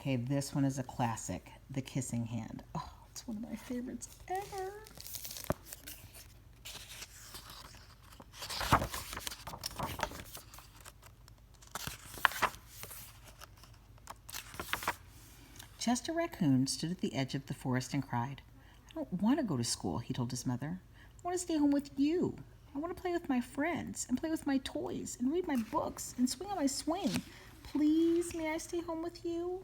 Okay, this one is a classic, The Kissing Hand. Oh, it's one of my favorites ever. Chester Raccoon stood at the edge of the forest and cried. I don't want to go to school, he told his mother. I want to stay home with you. I want to play with my friends and play with my toys and read my books and swing on my swing. Please, may I stay home with you?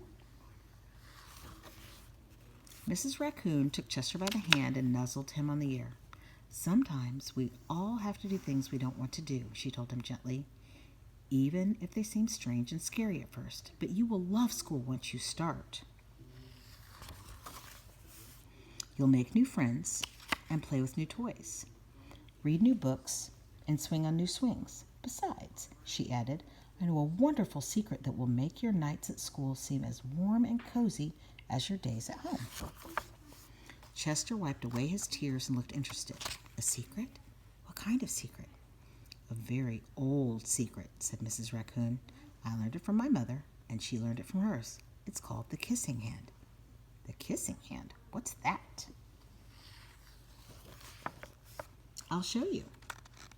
Mrs. Raccoon took Chester by the hand and nuzzled him on the ear. Sometimes we all have to do things we don't want to do, she told him gently, even if they seem strange and scary at first. But you will love school once you start. You'll make new friends and play with new toys, read new books, and swing on new swings. Besides, she added, I know a wonderful secret that will make your nights at school seem as warm and cozy as your days at home. Chester wiped away his tears and looked interested. A secret? What kind of secret? A very old secret, said Mrs. Raccoon. I learned it from my mother, and she learned it from hers. It's called the kissing hand. The kissing hand? What's that? I'll show you.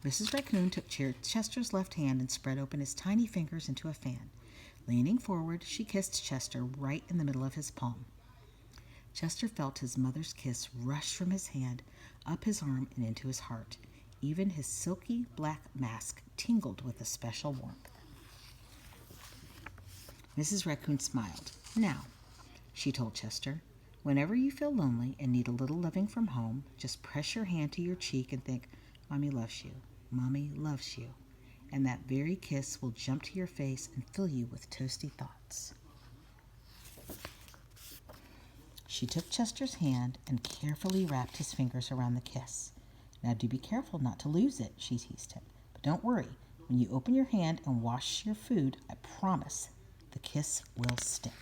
Mrs. Raccoon took Chester's left hand and spread open his tiny fingers into a fan. Leaning forward, she kissed Chester right in the middle of his palm. Chester felt his mother's kiss rush from his hand, up his arm, and into his heart. Even his silky black mask tingled with a special warmth. Mrs. Raccoon smiled. Now, she told Chester, whenever you feel lonely and need a little loving from home, just press your hand to your cheek and think, Mommy loves you. Mommy loves you. And that very kiss will jump to your face and fill you with toasty thoughts. She took Chester's hand and carefully wrapped his fingers around the kiss. Now do be careful not to lose it, she teased him. But don't worry, when you open your hand and wash your food, I promise the kiss will stick.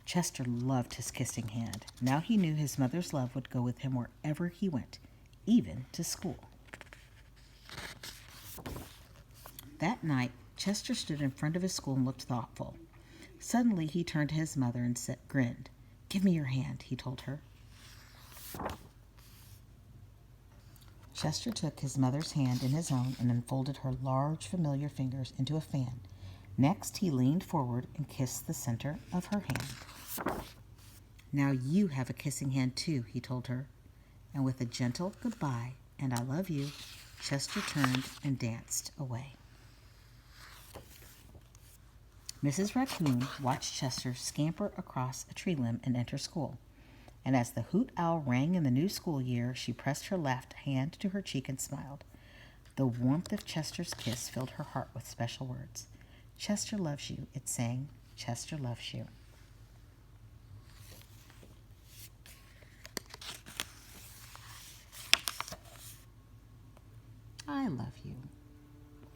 Chester loved his kissing hand. Now he knew his mother's love would go with him wherever he went, even to school. That night, Chester stood in front of his school and looked thoughtful. Suddenly, he turned to his mother and grinned. Give me your hand, he told her. Chester took his mother's hand in his own and unfolded her large, familiar fingers into a fan. Next, he leaned forward and kissed the center of her hand. Now you have a kissing hand too, he told her. And with a gentle goodbye and I love you, Chester turned and danced away. Mrs. Raccoon watched Chester scamper across a tree limb and enter school. And as the hoot owl rang in the new school year, she pressed her left hand to her cheek and smiled. The warmth of Chester's kiss filled her heart with special words. Chester loves you, it sang. Chester loves you.